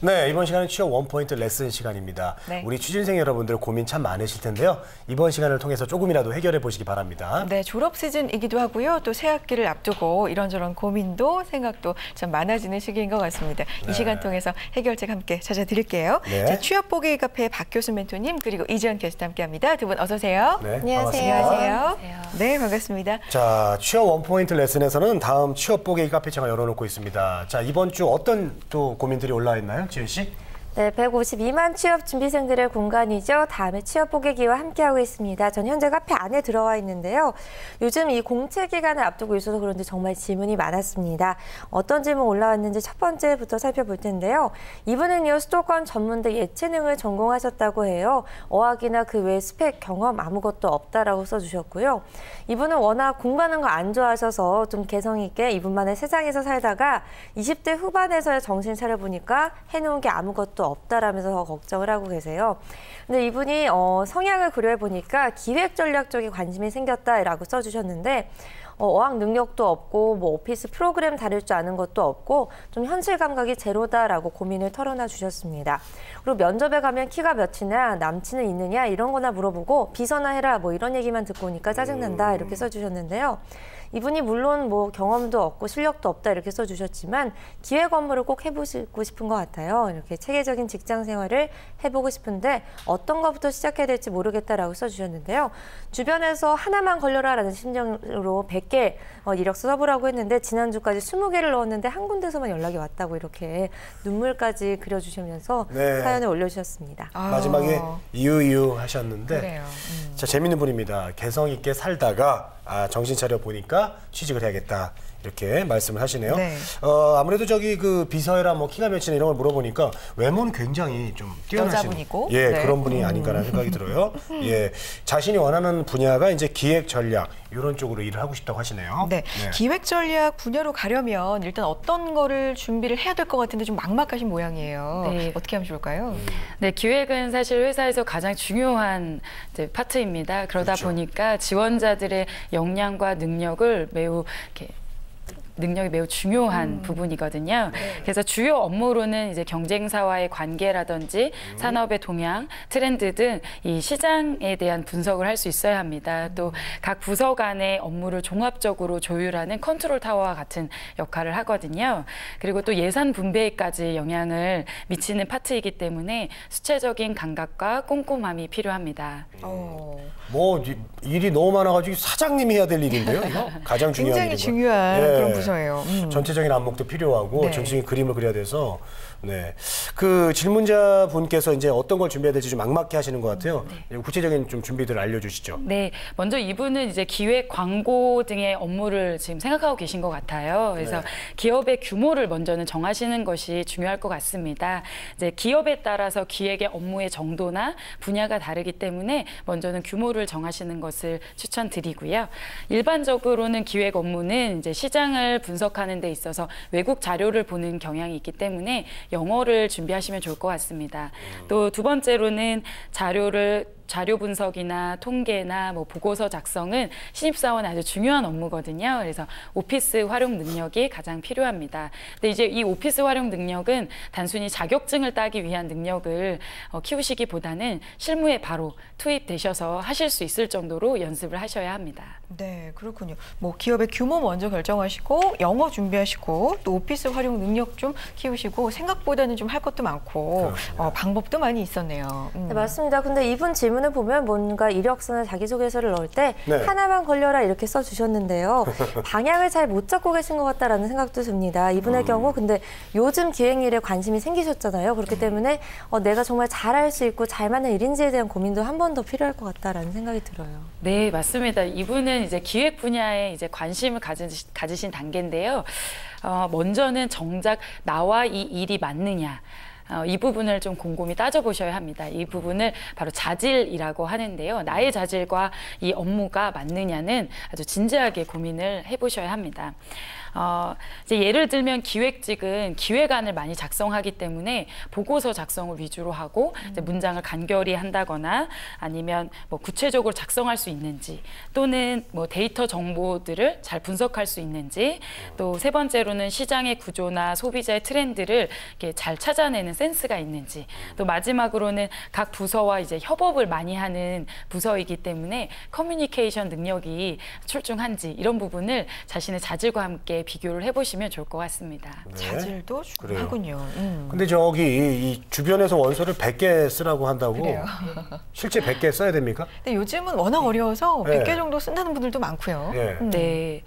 네, 이번 시간은 취업 원포인트 레슨 시간입니다. 네. 우리 취준생 여러분들 고민 참 많으실 텐데요. 이번 시간을 통해서 조금이라도 해결해 보시기 바랍니다. 네, 졸업 시즌이기도 하고요. 또 새학기를 앞두고 이런저런 고민도 생각도 참 많아지는 시기인 것 같습니다. 이 시간 통해서 해결책 함께 찾아드릴게요. 네. 자, 취업 보기 카페 박교수 멘토님 그리고 이지연 게스트 함께합니다. 두 분 어서 오세요. 네, 안녕하세요. 안녕하세요. 네, 반갑습니다. 자, 취업 원포인트 레슨에서는 다음 취업 보기 카페창을 열어놓고 있습니다. 자, 이번 주 어떤 또 고민들이 올라와 있나요, 지은 씨? 네, 152만 취업 준비생들의 공간이죠. 다음에 취업 보기기와 함께하고 있습니다. 전 현재 카페 안에 들어와 있는데요. 요즘 이 공채 기간을 앞두고 있어서 그런지 정말 질문이 많았습니다. 어떤 질문 올라왔는지 첫 번째부터 살펴볼 텐데요. 이분은요, 수도권 전문대 예체능을 전공하셨다고 해요. 어학이나 그 외 스펙 경험 아무것도 없다라고 써주셨고요. 이분은 워낙 공부하는 거 안 좋아하셔서 좀 개성 있게 이분만의 세상에서 살다가 20대 후반에서야 정신 차려보니까 해놓은 게 아무것도 없다라면서 걱정을 하고 계세요. 근데 이분이 성향을 고려해 보니까 기획 전략 쪽에 관심이 생겼다라고 써주셨는데 어학 능력도 없고 뭐 오피스 프로그램 다룰 줄 아는 것도 없고 좀 현실 감각이 제로다라고 고민을 털어놔 주셨습니다. 그리고 면접에 가면 키가 몇이냐, 남친은 있느냐 이런 거나 물어보고 비서나 해라 뭐 이런 얘기만 듣고 오니까 짜증난다 이렇게 써주셨는데요. 이분이 물론 뭐 경험도 없고 실력도 없다 이렇게 써주셨지만 기획 업무를 꼭 해보시고 싶은 것 같아요. 이렇게 체계적인 직장 생활을 해보고 싶은데 어떤 것부터 시작해야 될지 모르겠다라고 써주셨는데요. 주변에서 하나만 걸려라라는 심정으로 100개 이력서 써보라고 했는데 지난주까지 20개를 넣었는데 한 군데서만 연락이 왔다고 이렇게 눈물까지 그려주시면서 사연을 올려주셨습니다. 마지막에 이유 하셨는데 그래요. 자, 재밌는 분입니다. 개성 있게 살다가 정신 차려 보니까 취직을 해야겠다 이렇게 말씀을 하시네요. 네. 아무래도 저기 그 비서해라 뭐 키가 몇이나 이런 걸 물어보니까 외모는 굉장히 좀 뛰어나신 네. 그런 분이 아닌가라는 생각이 들어요. 예, 자신이 원하는 분야가 이제 기획 전략 이런 쪽으로 일을 하고 싶다고 하시네요. 네. 기획 전략 분야로 가려면 일단 어떤 거를 준비를 해야 될 것 같은데 좀 막막하신 모양이에요. 네. 어떻게 하면 좋을까요? 네, 기획은 사실 회사에서 가장 중요한 파트입니다. 그러다 보니까 지원자들의 역량과 능력을 능력이 매우 중요한 부분이거든요. 그래서 주요 업무로는 이제 경쟁사와의 관계라든지 산업의 동향, 트렌드 등 이 시장에 대한 분석을 할 수 있어야 합니다. 또 각 부서 간의 업무를 종합적으로 조율하는 컨트롤 타워와 같은 역할을 하거든요. 그리고 또 예산 분배에까지 영향을 미치는 파트이기 때문에 수체적인 감각과 꼼꼼함이 필요합니다. 뭐 일이 너무 많아가지고 사장님이 해야 될 일인데요. 이거? 가장 중요한 굉장히 중요한 그런 부서예요. 전체적인 안목도 필요하고 전체적인 그림을 그려야 돼서 그 질문자 분께서 이제 어떤 걸 준비해야 될지 좀 막막해 하시는 것 같아요. 구체적인 좀 준비들을 알려주시죠. 네, 먼저 이분은 이제 기획, 광고 등의 업무를 지금 생각하고 계신 것 같아요. 그래서 기업의 규모를 먼저는 정하시는 것이 중요할 것 같습니다. 이제 기업에 따라서 기획의 업무의 정도나 분야가 다르기 때문에 먼저는 규모를 정하시는 것을 추천드리고요. 일반적으로는 기획 업무는 이제 시장을 분석하는 데 있어서 외국 자료를 보는 경향이 있기 때문에 영어를 준비하시면 좋을 것 같습니다. 또 두 번째로는 자료 분석이나 통계나 뭐 보고서 작성은 신입사원 아주 중요한 업무거든요. 그래서 오피스 활용 능력이 가장 필요합니다. 근데 이제 이 오피스 활용 능력은 단순히 자격증을 따기 위한 능력을 키우시기보다는 실무에 바로 투입되셔서 하실 수 있을 정도로 연습을 하셔야 합니다. 네, 그렇군요. 뭐 기업의 규모 먼저 결정하시고 영어 준비하시고 또 오피스 활용 능력 좀 키우시고 생각보다는 좀 할 것도 많고 방법도 많이 있었네요. 네, 맞습니다. 근데 이분 질문을 보면 뭔가 이력서나 자기소개서를 넣을 때 하나만 걸려라 이렇게 써주셨는데요. 방향을 잘 못 잡고 계신 것 같다라는 생각도 듭니다. 이분의 경우 근데 요즘 기획일에 관심이 생기셨잖아요. 그렇기 때문에 내가 정말 잘할 수 있고 잘 맞는 일인지에 대한 고민도 한 번 더 필요할 것 같다라는 생각이 들어요. 네, 맞습니다. 이분은 이제 기획 분야에 이제 관심을 가지신 단계인데요. 먼저는 정작 나와 이 일이 맞느냐. 이 부분을 좀 곰곰이 따져보셔야 합니다. 이 부분을 바로 자질이라고 하는데요. 나의 자질과 이 업무가 맞느냐는 아주 진지하게 고민을 해보셔야 합니다. 이제 예를 들면 기획직은 기획안을 많이 작성하기 때문에 보고서 작성을 위주로 하고 이제 문장을 간결히 한다거나 아니면 뭐 구체적으로 작성할 수 있는지 또는 뭐 데이터 정보들을 잘 분석할 수 있는지 또 세 번째로는 시장의 구조나 소비자의 트렌드를 이렇게 잘 찾아내는 센스가 있는지 또 마지막으로는 각 부서와 이제 협업을 많이 하는 부서이기 때문에 커뮤니케이션 능력이 출중한지 이런 부분을 자신의 자질과 함께 비교를 해보시면 좋을 것 같습니다. 네. 자질도 중요하군요. 근데 저기 이 주변에서 원서를 100개 쓰라고 한다고 그래요. 실제 100개 써야 됩니까? 근데 요즘은 워낙 어려워서 네. 100개 정도 쓴다는 분들도 많고요. 네. 네,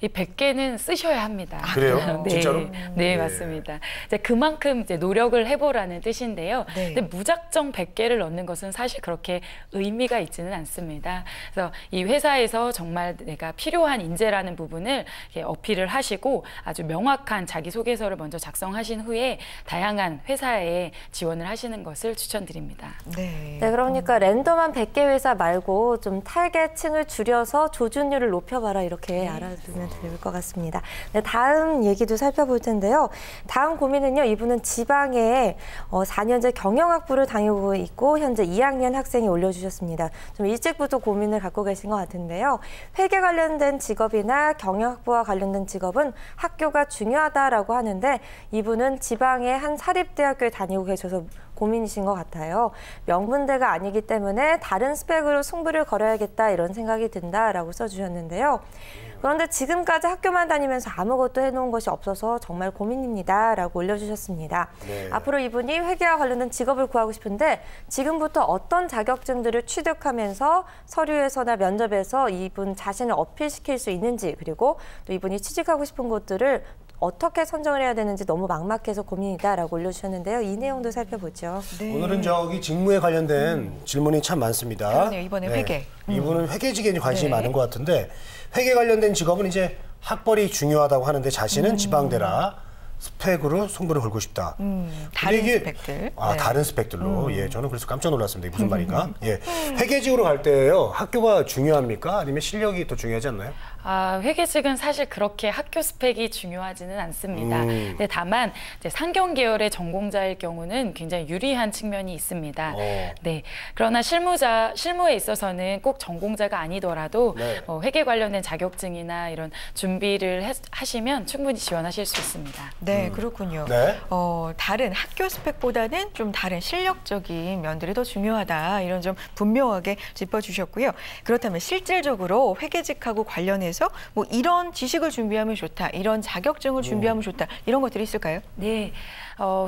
이 100개는 쓰셔야 합니다. 그래요? 네. 진짜로? 네, 맞습니다. 이제 그만큼 이제 노력을 해보라는 뜻인데요. 네. 근데 무작정 100개를 넣는 것은 사실 그렇게 의미가 있지는 않습니다. 그래서 이 회사에서 정말 내가 필요한 인재라는 부분을 이렇게 어필을 하시고 아주 명확한 자기소개서를 먼저 작성하신 후에 다양한 회사에 지원을 하시는 것을 추천드립니다. 네. 네, 그러니까 랜덤한 100개 회사 말고 좀 타겟층을 줄여서 조준율을 높여봐라 이렇게 알아두면 될 것 같습니다. 네, 다음 얘기도 살펴볼 텐데요. 다음 고민은요. 이분은 지방에 4년제 경영학부를 다니고 있고 현재 2학년 학생이 올려주셨습니다. 좀 일찍부터 고민을 갖고 계신 것 같은데요. 회계 관련된 직업이나 경영학부와 관련된 직업은 학교가 중요하다라고 하는데 이분은 지방의 한 사립대학교에 다니고 계셔서 고민이신 것 같아요. 명문대가 아니기 때문에 다른 스펙으로 승부를 걸어야겠다 이런 생각이 든다라고 써주셨는데요. 그런데 지금까지 학교만 다니면서 아무것도 해놓은 것이 없어서 정말 고민입니다 라고 올려주셨습니다. 네. 앞으로 이분이 회계와 관련된 직업을 구하고 싶은데 지금부터 어떤 자격증들을 취득하면서 서류에서나 면접에서 이분 자신을 어필시킬 수 있는지 그리고 또 이분이 취직하고 싶은 곳들을 어떻게 선정을 해야 되는지 너무 막막해서 고민이다라고 올려주셨는데요. 이 내용도 살펴보죠. 네. 오늘은 저기 직무에 관련된 질문이 참 많습니다. 그러네요. 이번에 회계. 이분은 회계직에 관심이 네. 많은 것 같은데 회계 관련된 직업은 이제 학벌이 중요하다고 하는데 자신은 지방대라 스펙으로 승부를 걸고 싶다. 다른 이게, 스펙들. 아, 네. 다른 스펙들로. 예, 저는 그래서 깜짝 놀랐습니다. 이게 무슨 말인가? 예, 회계직으로 갈 때요. 학교가 중요합니까? 아니면 실력이 더 중요하지 않나요? 회계직은 사실 그렇게 학교 스펙이 중요하지는 않습니다. 근데 다만 이제 상경 계열의 전공자일 경우는 굉장히 유리한 측면이 있습니다. 네. 그러나 실무에 있어서는 꼭 전공자가 아니더라도 네. 회계 관련된 자격증이나 이런 준비를 하시면 충분히 지원하실 수 있습니다. 네, 그렇군요. 네. 다른 학교 스펙보다는 좀 다른 실력적인 면들이 더 중요하다. 이런 점 분명하게 짚어주셨고요. 그렇다면 실질적으로 회계직하고 관련해서 뭐 이런 지식을 준비하면 좋다, 이런 자격증을 준비하면 좋다, 이런 것들이 있을까요? 네.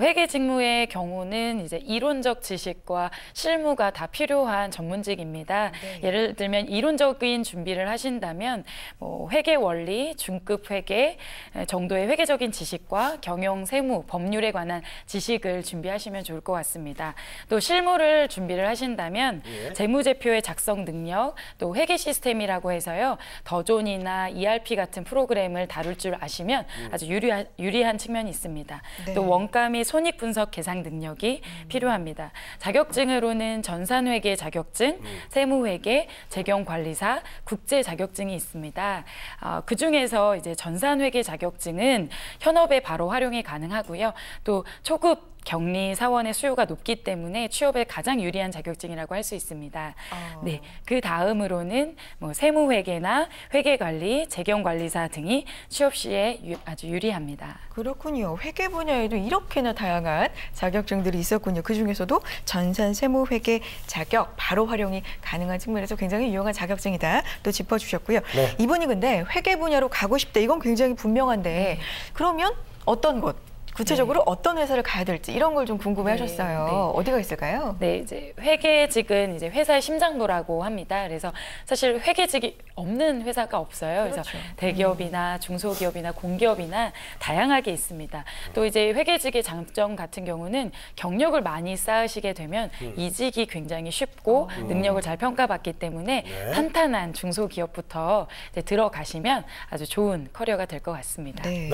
회계 직무의 경우는 이제 이론적 지식과 실무가 다 필요한 전문직입니다. 네. 예를 들면 이론적인 준비를 하신다면 뭐 회계 원리, 중급 회계 정도의 회계적인 지식과 경영, 세무, 법률에 관한 지식을 준비하시면 좋을 것 같습니다. 또 실무를 준비를 하신다면 재무제표의 작성 능력, 또 회계 시스템이라고 해서요. 더존이나 ERP 같은 프로그램을 다룰 줄 아시면 아주 유리한 측면이 있습니다. 네. 또 원가 및 손익 분석 계산 능력이 필요합니다. 자격증으로는 전산회계 자격증, 세무회계, 재경관리사, 국제 자격증이 있습니다. 그 중에서 이제 전산회계 자격증은 현업에 바로 활용이 가능하고요. 또 초급 격리 사원의 수요가 높기 때문에 취업에 가장 유리한 자격증이라고 할 수 있습니다. 네, 그 다음으로는 뭐 세무회계나 회계관리, 재경관리사 등이 취업 시에 아주 유리합니다. 그렇군요. 회계 분야에도 이렇게나 다양한 자격증들이 있었군요. 그중에서도 전산 세무회계 자격 바로 활용이 가능한 측면에서 굉장히 유용한 자격증이다. 또 짚어주셨고요. 네. 이분이 근데 회계 분야로 가고 싶다. 이건 굉장히 분명한데 그러면 어떤 곳? 구체적으로 어떤 회사를 가야 될지 이런 걸 좀 궁금해하셨어요. 네. 어디가 있을까요? 네, 이제 회계직은 이제 회사의 심장부라고 합니다. 그래서 사실 회계직이 없는 회사가 없어요. 그렇죠. 그래서 대기업이나 중소기업이나 공기업이나 다양하게 있습니다. 또 이제 회계직의 장점 같은 경우는 경력을 많이 쌓으시게 되면 이직이 굉장히 쉽고 능력을 잘 평가받기 때문에 탄탄한 중소기업부터 이제 들어가시면 아주 좋은 커리어가 될 것 같습니다. 네.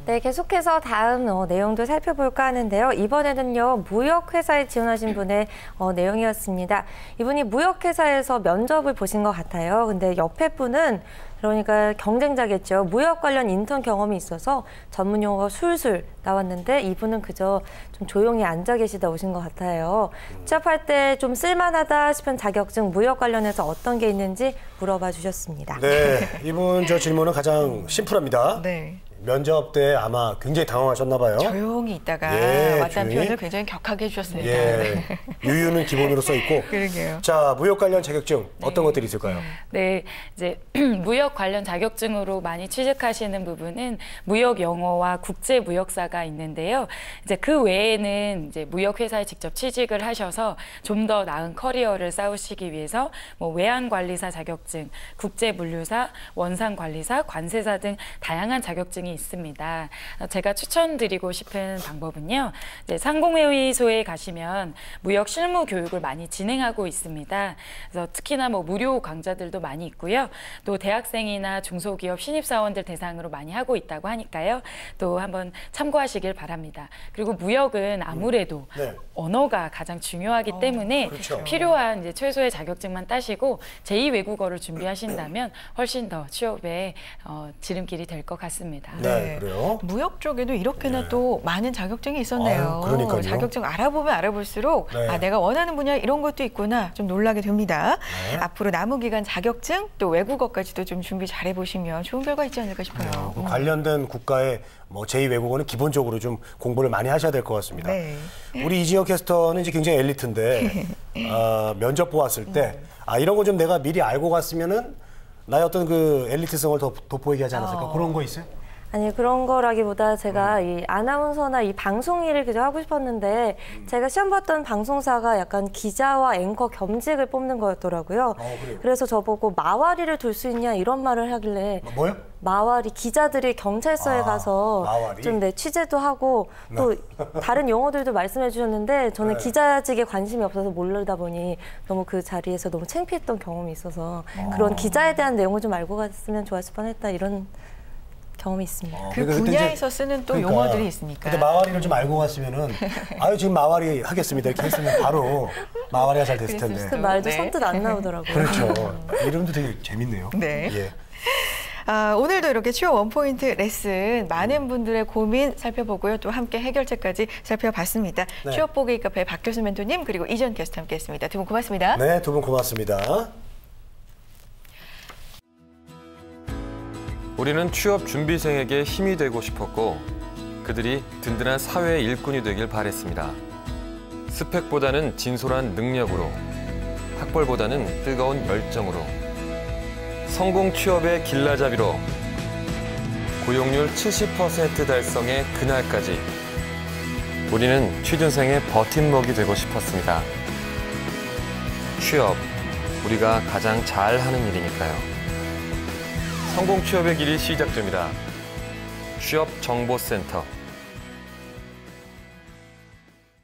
네, 계속해서 다음 내용도 살펴볼까 하는데요. 이번에는요, 무역회사에 지원하신 분의 내용이었습니다. 이분이 무역회사에서 면접을 보신 것 같아요. 근데 옆에 분은 그러니까 경쟁자겠죠. 무역 관련 인턴 경험이 있어서 전문 용어가 술술 나왔는데 이분은 그저 좀 조용히 앉아 계시다 오신 것 같아요. 취업할 때 좀 쓸만하다 싶은 자격증 무역 관련해서 어떤 게 있는지 물어봐 주셨습니다. 네, 이분 저 질문은 가장 심플합니다. 네. 면접 때 아마 굉장히 당황하셨나 봐요. 조용히 있다가 예, 왔다는 조용히. 표현을 굉장히 격하게 해주셨습니다. 예, 네. 유유는 기본으로 써 있고. 그러게요. 자, 무역 관련 자격증 어떤 것들이 있을까요? 네, 이제 무역 관련 자격증으로 많이 취직하시는 부분은 무역 영어와 국제 무역사가 있는데요. 이제 그 외에는 이제 무역 회사에 직접 취직을 하셔서 좀 더 나은 커리어를 쌓으시기 위해서 뭐 외환 관리사 자격증, 국제 물류사, 원상 관리사, 관세사 등 다양한 자격증이 있습니다. 제가 추천드리고 싶은 방법은요. 이제 상공회의소에 가시면 무역 실무 교육을 많이 진행하고 있습니다. 그래서 특히나 뭐 무료 강좌들도 많이 있고요. 또 대학생이나 중소기업 신입사원들 대상으로 많이 하고 있다고 하니까요. 또 한번 참고하시길 바랍니다. 그리고 무역은 아무래도 네. 언어가 가장 중요하기 때문에 그렇죠. 필요한 이제 최소의 자격증만 따시고 제2 외국어를 준비하신다면 훨씬 더 취업에 지름길이 될 것 같습니다. 네, 그래요. 무역 쪽에도 이렇게나 또 많은 자격증이 있었네요. 아유, 그러니까요. 자격증 알아보면 알아볼수록 네. 아, 내가 원하는 분야 이런 것도 있구나 좀 놀라게 됩니다. 네. 앞으로 남은 기간 자격증 또 외국어까지도 좀 준비 잘 해보시면 좋은 결과 있지 않을까 싶어요. 관련된 국가의 뭐 제2 외국어는 기본적으로 좀 공부를 많이 하셔야 될 것 같습니다. 네. 우리 이지혁 캐스터는 이제 굉장히 엘리트인데 면접 보았을 때 이런 거 좀 내가 미리 알고 갔으면은 나의 어떤 그 엘리트성을 더 돋보이게 하지 않았을까 그런 거 있어요? 아니 그런 거라기보다 제가 이 아나운서나 이 방송 일을 그저 하고 싶었는데 제가 시험 봤던 방송사가 약간 기자와 앵커 겸직을 뽑는 거였더라고요. 그래요? 그래서 저보고 마와리를 둘 수 있냐 이런 말을 하길래 뭐요? 마와리 기자들이 경찰서에 가서 마와리? 좀 취재도 하고 또 다른 용어들도 말씀해 주셨는데 저는 네. 기자직에 관심이 없어서 모르다 보니 너무 그 자리에서 너무 창피했던 경험이 있어서 그런 기자에 대한 내용을 좀 알고 갔으면 좋았을 뻔했다 이런 경험이 있습니다. 그 그러니까 그때 분야에서 쓰는 또 용어들이 있으니까. 근데 마와리를 좀 알고 갔으면은 지금 마와리 하겠습니다 이렇게 했으면 바로 마와리가 잘 됐을 텐데. 그 말도 네. 선뜻 안 나오더라고요. 그렇죠. 이름도 되게 재밌네요. 네. 예. 오늘도 이렇게 취업 원포인트 레슨 많은 분들의 고민 살펴보고요. 또 함께 해결책까지 살펴봤습니다. 네. 취업 보기 카페 박교수 멘토님 그리고 이전 게스트 함께했습니다. 두 분 고맙습니다. 네, 두 분 고맙습니다. 우리는 취업 준비생에게 힘이 되고 싶었고 그들이 든든한 사회의 일꾼이 되길 바랬습니다. 스펙보다는 진솔한 능력으로, 학벌보다는 뜨거운 열정으로, 성공 취업의 길라잡이로, 고용률 70% 달성의 그날까지 우리는 취준생의 버팀목이 되고 싶었습니다. 취업, 우리가 가장 잘하는 일이니까요. 성공 취업의 길이 시작됩니다. 취업정보센터.